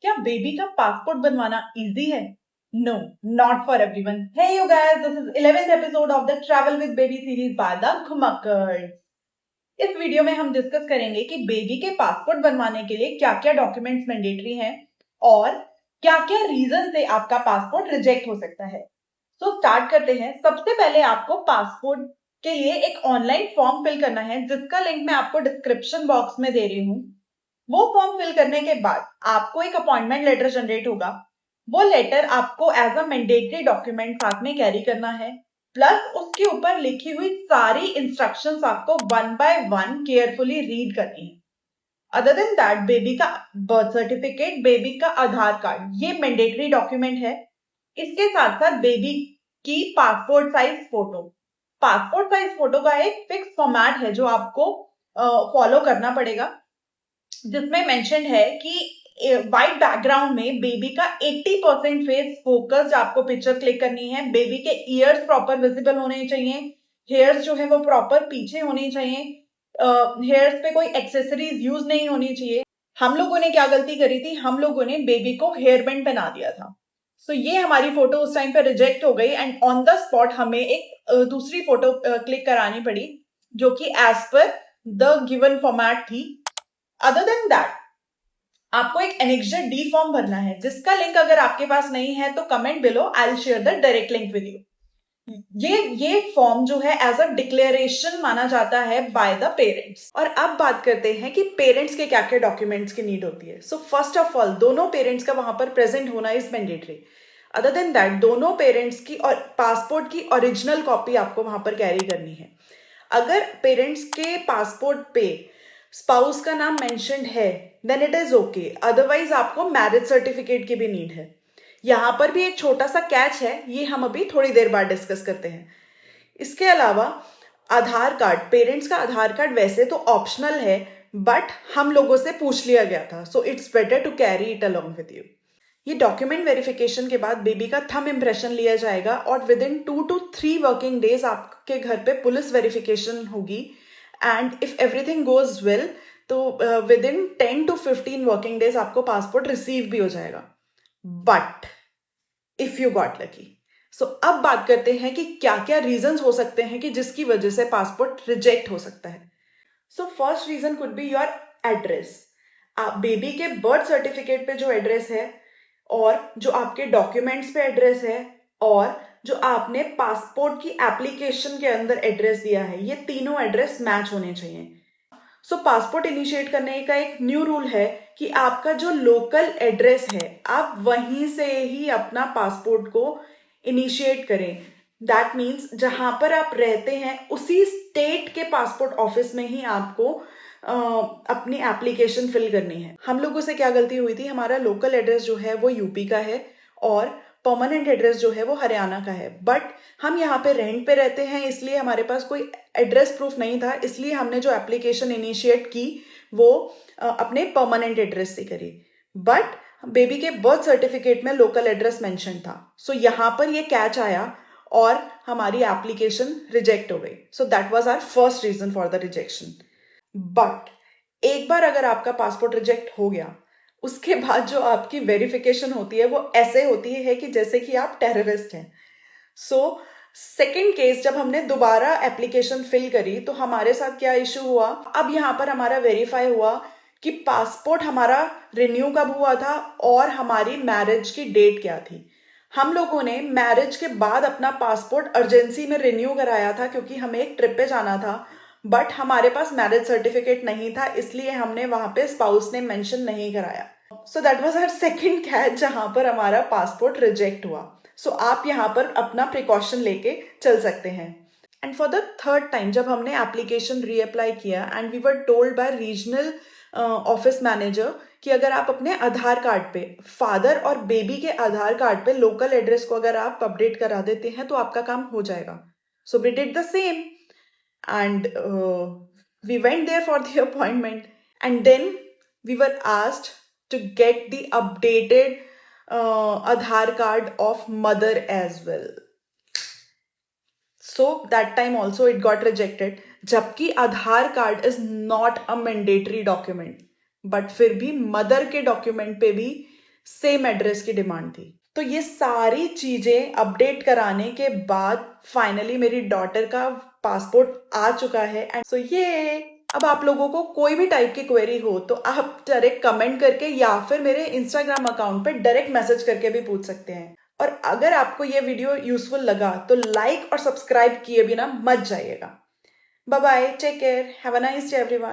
क्या बेबी का पासपोर्ट बनवाना इजी है? No, not for everyone. Hey you guys, this is 11th episode of the Travel with Baby series by the घुमक्कड़. इस video में हम discuss करेंगे कि बेबी के पासपोर्ट बनवाने के लिए क्या क्या डॉक्यूमेंट्स मैंडेटरी हैं और क्या क्या रीजन से आपका पासपोर्ट रिजेक्ट हो सकता है. तो स्टार्ट करते हैं. सबसे पहले आपको पासपोर्ट के लिए एक ऑनलाइन फॉर्म फिल करना है जिसका लिंक मैं आपको डिस्क्रिप्शन बॉक्स में दे रही हूँ. वो फॉर्म फिल करने के बाद आपको एक अपॉइंटमेंट लेटर जनरेट होगा. वो लेटर आपको एज अ मैंडेटरी डॉक्यूमेंट साथ में कैरी करना है. प्लस उसके ऊपर लिखी हुई सारी इंस्ट्रक्शंस आपको one by one carefully read करनी है. अदर देन दैट, बेबी का बर्थ सर्टिफिकेट, बेबी का आधार कार्ड, ये मैंडेटरी डॉक्यूमेंट है. इसके साथ साथ बेबी की passport size photo. Passport size photo का एक फिक्स फॉर्मेट है जो आपको फॉलो करना पड़ेगा, जिसमें मेंशन है कि व्हाइट बैकग्राउंड में बेबी का 80% फेस फोकस्ड आपको पिक्चर क्लिक करनी है. बेबी के ईयर्स प्रॉपर विजिबल होने चाहिए. हेयर्स जो है वो प्रॉपर पीछे होने चाहिए. हेयर्स पे कोई एक्सेसरीज यूज नहीं होनी चाहिए. हम लोगों ने क्या गलती करी थी, हम लोगों ने बेबी को हेयर बैंड पहना दिया था. सो ये हमारी फोटो उस टाइम पे रिजेक्ट हो गई एंड ऑन द स्पॉट हमें एक दूसरी फोटो क्लिक करानी पड़ी जो कि as per the given format थी. अदर देन दैट, आपको एक एनेक्जर डी फॉर्म भरना है जिसका लिंक अगर आपके पास नहीं है तो comment below, I will share the direct link with you. ये फॉर्म जो है एज अ डिक्लेरेशन माना जाता है बाय द पेरेंट्स. और अब बात करते हैं कि पेरेंट्स के क्या क्या डॉक्यूमेंट्स की नीड होती है. सो फर्स्ट ऑफ ऑल, दोनों पेरेंट्स का वहां पर प्रेजेंट होना is mandatory. Other than that, दोनों पेरेंट्स की और पासपोर्ट की ओरिजिनल कॉपी आपको वहां पर कैरी करनी है. अगर पेरेंट्स के पासपोर्ट पे स्पाउस का नाम मेंशन्ड है then it is okay. Otherwise आपको मैरिज सर्टिफिकेट की भी नीड है. यहां पर भी एक छोटा सा कैच है, ये हम अभी थोड़ी देर बाद डिस्कस करते हैं. इसके अलावा आधार कार्ड, पेरेंट्स का आधार कार्ड वैसे तो ऑप्शनल है बट हम लोगों से पूछ लिया गया था, so it's better to carry it along with you. ये डॉक्यूमेंट वेरिफिकेशन के बाद बेबी का थंब इंप्रेशन लिया जाएगा और within 2 to 3 working days आपके घर पे पुलिस वेरिफिकेशन होगी. And if everything goes well तो within 10 to 15 working days आपको पासपोर्ट रिसीव भी हो जाएगा. But if you got lucky. So अब बात करते हैं कि क्या क्या रीजंस हो सकते हैं कि जिसकी वजह से पासपोर्ट रिजेक्ट हो सकता है. So first reason could be your address. आप बेबी के बर्थ सर्टिफिकेट पे जो एड्रेस है और जो आपके डॉक्यूमेंट्स पे एड्रेस है और जो आपने पासपोर्ट की एप्लीकेशन के अंदर एड्रेस दिया है, ये तीनों एड्रेस मैच होने चाहिए. सो पासपोर्ट इनिशिएट करने का एक न्यू रूल है कि आपका जो लोकल एड्रेस है आप वहीं से ही अपना पासपोर्ट को इनिशिएट करें. दैट मीन्स जहां पर आप रहते हैं उसी स्टेट के पासपोर्ट ऑफिस में ही आपको अपनी एप्लीकेशन फिल करनी है. हम लोगों से क्या गलती हुई थी, हमारा लोकल एड्रेस जो है वो यूपी का है और परमानेंट एड्रेस जो है वो हरियाणा का है. बट हम यहाँ पे रेंट पे रहते हैं इसलिए हमारे पास कोई एड्रेस प्रूफ नहीं था, इसलिए हमने जो एप्लीकेशन इनिशिएट की वो अपने परमानेंट एड्रेस से करी. बट बेबी के बर्थ सर्टिफिकेट में लोकल एड्रेस मेंशन था. सो यहाँ पर ये कैच आया और हमारी एप्लीकेशन रिजेक्ट हो गई. So that was our first reason for the rejection. But एक बार अगर आपका पासपोर्ट रिजेक्ट हो गया, उसके बाद जो आपकी वेरिफिकेशन होती है वो ऐसे होती है कि जैसे कि आप टेररिस्ट हैं. सो सेकेंड केस, जब हमने दोबारा एप्लीकेशन फिल करी तो हमारे साथ क्या इश्यू हुआ, अब यहाँ पर हमारा वेरीफाई हुआ कि पासपोर्ट हमारा रिन्यू कब हुआ था और हमारी मैरिज की डेट क्या थी. हम लोगों ने मैरिज के बाद अपना पासपोर्ट अर्जेंसी में रिन्यू कराया था क्योंकि हमें एक ट्रिप पे जाना था. बट हमारे पास मैरिज सर्टिफिकेट नहीं था इसलिए हमने वहां पे स्पाउस ने मेंशन नहीं कराया. So that was our second catch जहां पर हमारा पासपोर्ट रिजेक्ट हुआ. सो आप यहाँ पर अपना प्रिकॉशन लेके चल सकते हैं. And for the third time जब हमने एप्लीकेशन रीअप्लाई किया and we were told by regional office manager कि अगर आप अपने आधार कार्ड पे फादर और बेबी के आधार कार्ड पे लोकल एड्रेस को अगर आप अपडेट करा देते हैं तो आपका काम हो जाएगा. So we did the same and we went there for the appointment and then we were asked to get the updated Aadhaar card of mother as well. So that time also it got rejected. जबकि आधार card is not a mandatory document, but फिर भी mother के document पे भी same address की demand थी। तो ये सारी चीजें अपडेट कराने के बाद फाइनली मेरी डॉटर का पासपोर्ट आ चुका है। एंड सो ये अब आप लोगों को कोई भी टाइप की क्वेरी हो तो आप डायरेक्ट कमेंट करके या फिर मेरे इंस्टाग्राम अकाउंट पे डायरेक्ट मैसेज करके भी पूछ सकते हैं। और अगर आपको ये वीडियो यूजफुल लगा तो लाइक और सब्सक्राइब किए बिना मत जाइएगा। Bye bye, take care, have a nice day everyone.